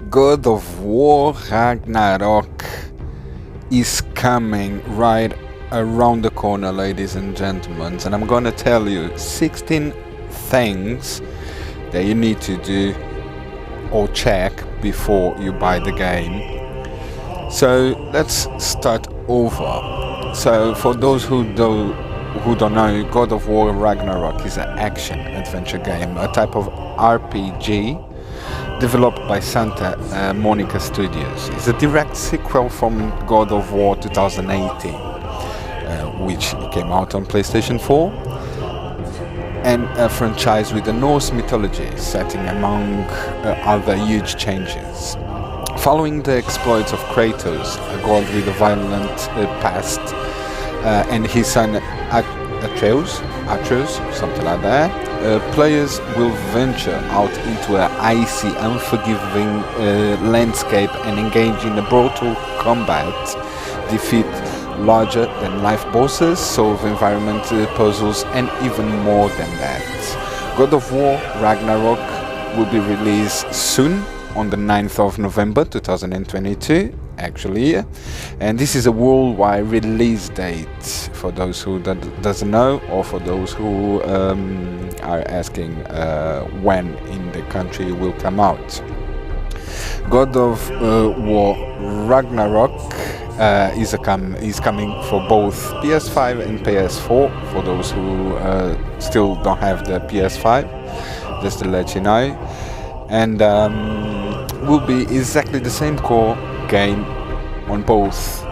God of War Ragnarok is coming right around the corner, ladies and gentlemen, and I'm gonna tell you 16 things that you need to do or check before you buy the game. So let's start over. So for those who don't know, God of War Ragnarok is an action adventure game, a type of RPG developed by Santa Monica Studios. It's a direct sequel from God of War 2018, which came out on PlayStation 4, and a franchise with the Norse mythology setting among other huge changes. Following the exploits of Kratos, a god with a violent past, and his son Atreus, something like that, players will venture out into an icy, unforgiving landscape and engage in a brutal combat, defeat larger-than-life bosses, solve environmental puzzles, and even more than that. God of War Ragnarok will be released soon, on the 9th of November 2022, actually, and this is a worldwide release date for those who doesn't know, or for those who are asking when in the country it will come out. God of War Ragnarok is coming for both PS5 and PS4 for those who still don't have the PS5, just to let you know, and will be exactly the same core game on both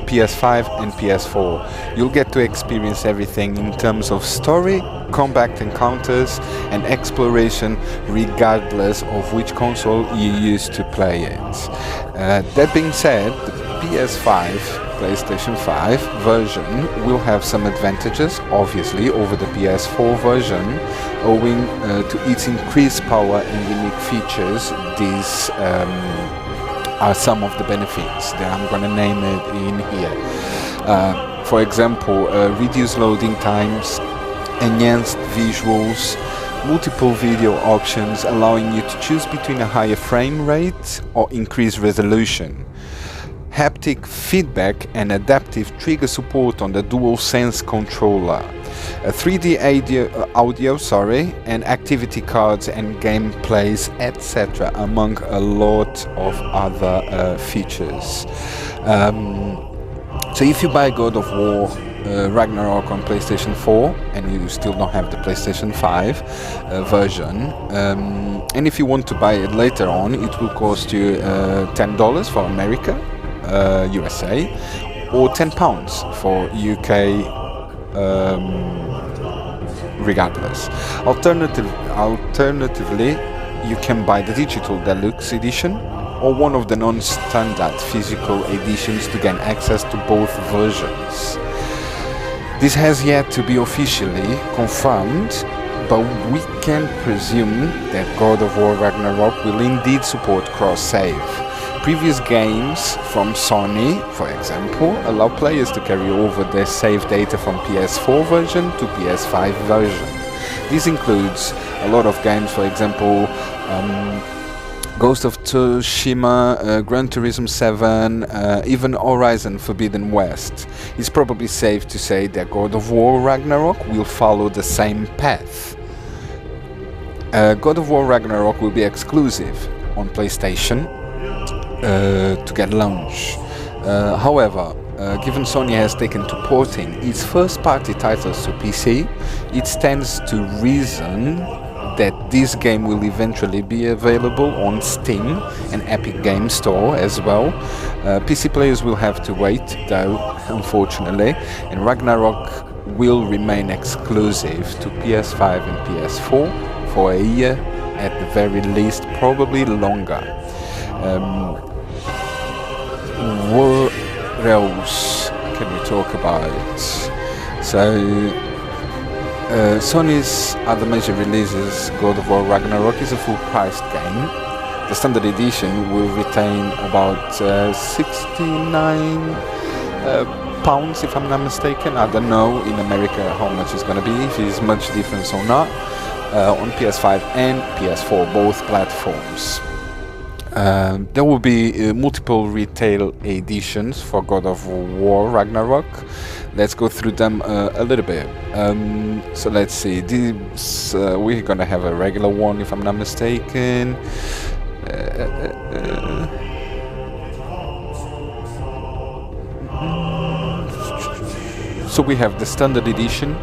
PS5 and PS4. You'll get to experience everything in terms of story, combat encounters, and exploration, regardless of which console you use to play it. That being said, the PS5, PlayStation 5 version will have some advantages, obviously, over the PS4 version, owing to its increased power and unique features. These are some of the benefits that I'm going to name it in here. For example, reduced loading times, enhanced visuals, multiple video options allowing you to choose between a higher frame rate or increased resolution, haptic feedback and adaptive trigger support on the DualSense controller, a 3D audio, and activity cards and gameplays, etc., among a lot of other features. So if you buy God of War Ragnarok on PlayStation 4 and you still don't have the PlayStation 5 version, and if you want to buy it later on, it will cost you $10 for America, USA, or £10 for UK, regardless. Alternatively, you can buy the digital deluxe edition or one of the non-standard physical editions to gain access to both versions. This has yet to be officially confirmed, but we can presume that God of War Ragnarok will indeed support cross-save. Previous games from Sony, for example, allow players to carry over their save data from PS4 version to PS5 version. This includes a lot of games, for example, Ghost of Tsushima, Gran Turismo 7, even Horizon Forbidden West. It's probably safe to say that God of War Ragnarok will follow the same path. God of War Ragnarok will be exclusive on PlayStation to get launch. However, given Sony has taken to porting its first-party titles to PC, it stands to reason that this game will eventually be available on Steam and Epic Games Store as well. PC players will have to wait, though, unfortunately, and Ragnarok will remain exclusive to PS5 and PS4 for a year at the very least, probably longer. What else can we talk about? So, Sony's other major releases, God of War Ragnarok is a full-priced game. The standard edition will retain about 69 pounds, if I'm not mistaken. I don't know in America how much it's going to be, if it's much difference or not, on PS5 and PS4, both platforms. There will be multiple retail editions for God of War Ragnarok. Let's go through them a little bit. So let's see. This we're gonna have a regular one, if I'm not mistaken. So we have the standard edition,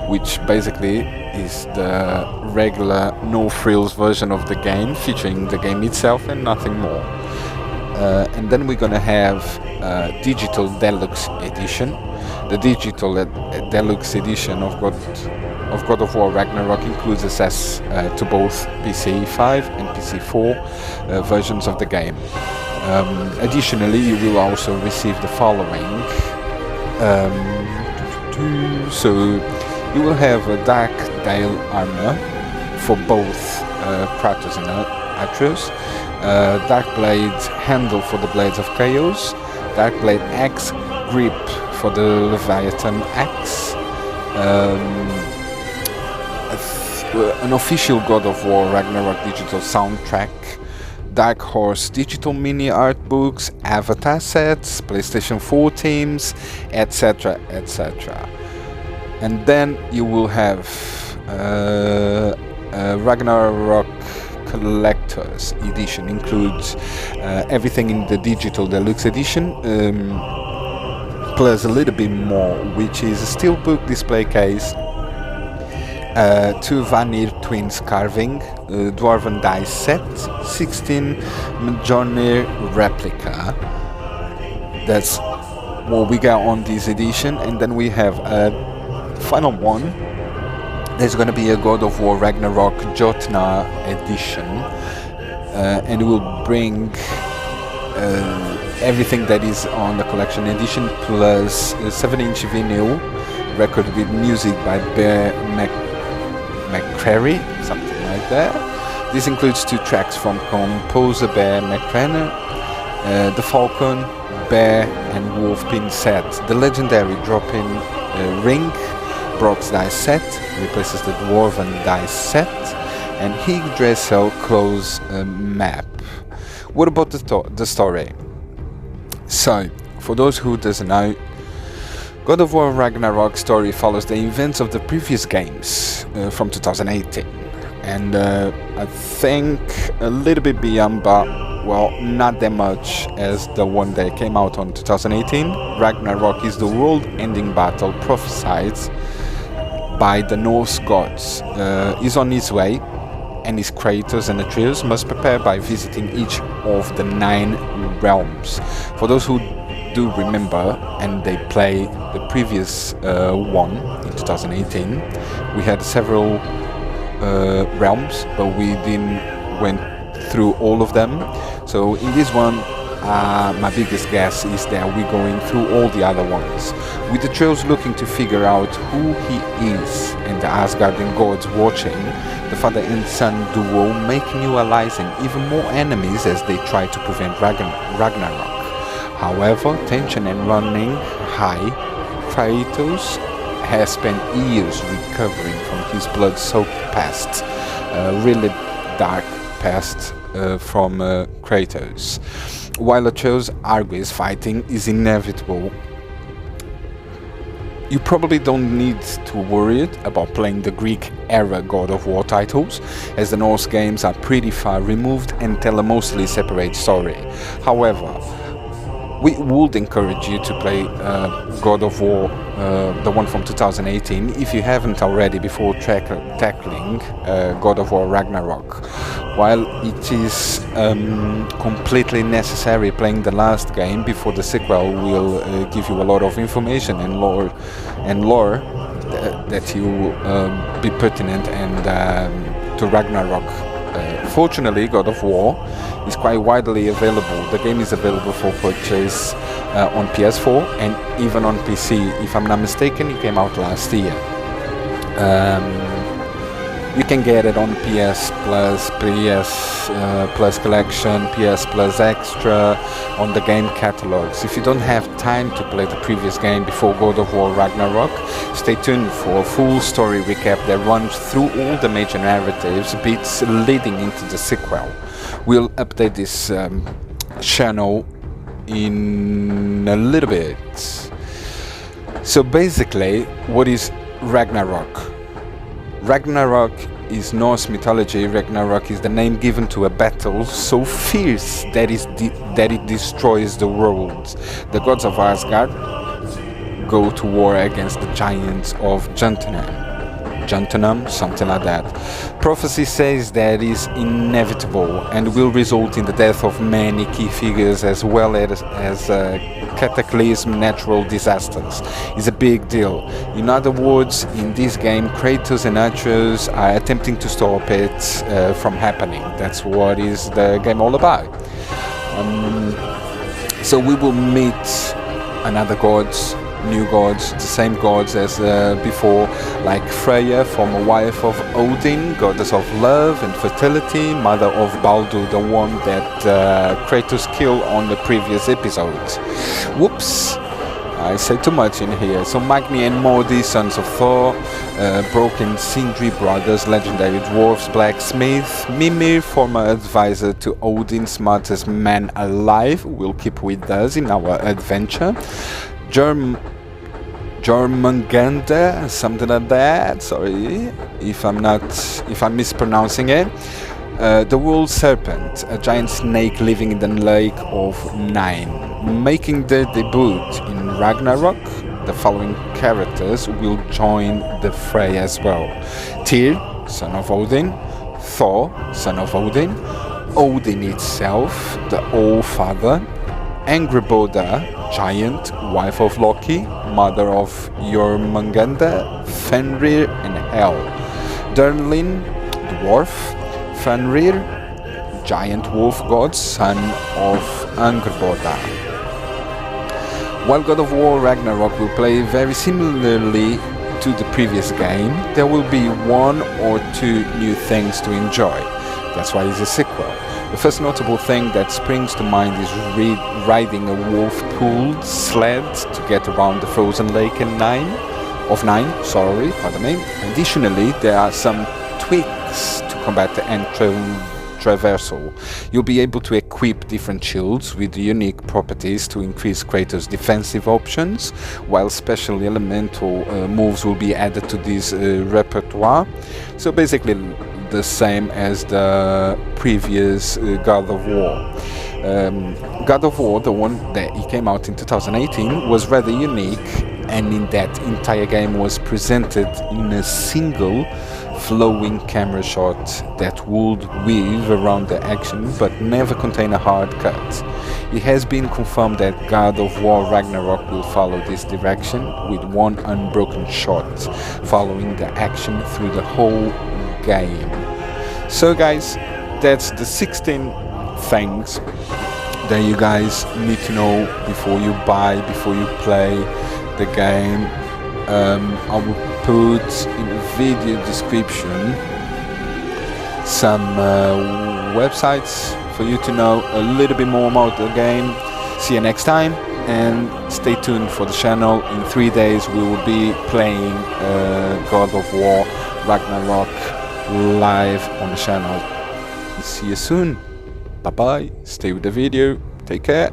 which basically is the regular no-frills version of the game, featuring the game itself and nothing more. And then we're gonna have digital deluxe edition. The digital deluxe edition of God of War Ragnarok includes access to both PC 5 and PC 4 versions of the game. Additionally, you will also receive the following. So you will have a Dark Dale armor for both Kratos and Atreus, Dark Blade handle for the Blades of Chaos, Dark Blade axe grip for the Leviathan axe, an official God of War Ragnarok digital soundtrack, Dark Horse digital mini art books, avatar sets, PlayStation 4 teams, etc, etc. And then you will have Ragnarok Collector's Edition. Includes everything in the digital deluxe edition, plus a little bit more, which is a steelbook display case, 2 Vanir Twins carving, Dwarven dice set, 16 Mjolnir replica. That's what we got on this edition. And then we have a final one. There's going to be a God of War Ragnarok Jotnar edition, and it will bring everything that is on the collection edition, plus a 7-inch vinyl record with music by Bear McCreary, something like that. This includes 2 tracks from composer Bear McCreary, The Falcon, Bear and Wolfpin set, the legendary drop-in ring, Brock's dice set replaces the Dwarven dice set, and Yggdrasil close map. What about the story? So, for those who doesn't know, God of War Ragnarok story follows the events of the previous games from 2018, and I think a little bit beyond, but well, not that much as the one that came out on 2018. Ragnarok is the world-ending battle prophesied by the Norse gods. Is on its way, and his Kratos and Atreus must prepare by visiting each of the 9 realms. For those who do remember and they play the previous one in 2018, we had several realms, but we didn't went through all of them. So in this one, my biggest guess is that we're going through all the other ones, with Atreus looking to figure out who he is, and the Asgardian gods watching, the father and son duo making new allies and even more enemies as they try to prevent Ragnarok. However, tension and running high, Kratos has spent years recovering from his blood-soaked past, really dark past from Kratos. While Atreus argues fighting is inevitable, you probably don't need to worry about playing the Greek-era God of War titles, as the Norse games are pretty far removed and tell a mostly separate story. However, we would encourage you to play God of War, the one from 2018, if you haven't already, before tackling God of War Ragnarok. While it is completely necessary playing the last game before the sequel will give you a lot of information and lore that will be pertinent and to Ragnarok. Fortunately, God of War is quite widely available. The game is available for purchase on PS4 and even on PC. If I'm not mistaken, it came out last year. You can get it on PS Plus, PS Plus Collection, PS Plus Extra, on the game catalogs. If you don't have time to play the previous game before God of War Ragnarok, stay tuned for a full story recap that runs through all the major narratives beats leading into the sequel. We'll update this channel in a little bit. So basically, what is Ragnarok? Ragnarok is Norse mythology. Ragnarok is the name given to a battle so fierce that it destroys the world. The gods of Asgard go to war against the giants of Jotunheim, something like that. Prophecy says that is inevitable and will result in the death of many key figures as well as cataclysm, natural disasters. It's a big deal. In other words, in this game, Kratos and Atreus are attempting to stop it from happening. That's what is the game all about. So we will meet another gods, new gods, the same gods as before, like Freya, former wife of Odin, goddess of love and fertility, mother of Baldur, the one that Kratos killed on the previous episodes. Whoops, I said too much in here. So Magni and Modi, sons of Thor, broken Sindri brothers, legendary dwarves, blacksmith, Mimir, former advisor to Odin, smartest man alive, will keep with us in our adventure. Jormungandr, something like that. Sorry if I'm mispronouncing it. The World Serpent, a giant snake living in the Lake of Nine, making their debut in Ragnarok. The following characters will join the fray as well: Tyr, son of Odin; Thor, son of Odin; Odin itself, the All-Father; Angrboda, giant, wife of Loki, mother of Jormungandr; Fenrir and Hel; Durlin, dwarf; Fenrir, giant wolf god, son of Angrboda. While God of War Ragnarok will play very similarly to the previous game, there will be one or two new things to enjoy. That's why it's a sequel. The first notable thing that springs to mind is riding a wolf-pulled sled to get around the frozen lake of Nine. Additionally, there are some tweaks to combat the traversal. You'll be able to equip different shields with unique properties to increase Kratos' defensive options, while special elemental moves will be added to this repertoire. So basically the same as the previous God of War. God of War, the one that came out in 2018, was rather unique, and in that entire game was presented in a single flowing camera shot that would weave around the action but never contain a hard cut. It has been confirmed that God of War Ragnarok will follow this direction with one unbroken shot following the action through the whole game. So guys, that's the 16 things that you guys need to know before you play the game. I will put in the video description some websites for you to know a little bit more about the game. See you next time, and stay tuned for the channel. In 3 days we will be playing God of War Ragnarok live on the channel. See you soon. Bye bye. Stay with the video. Take care.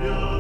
Hallelujah.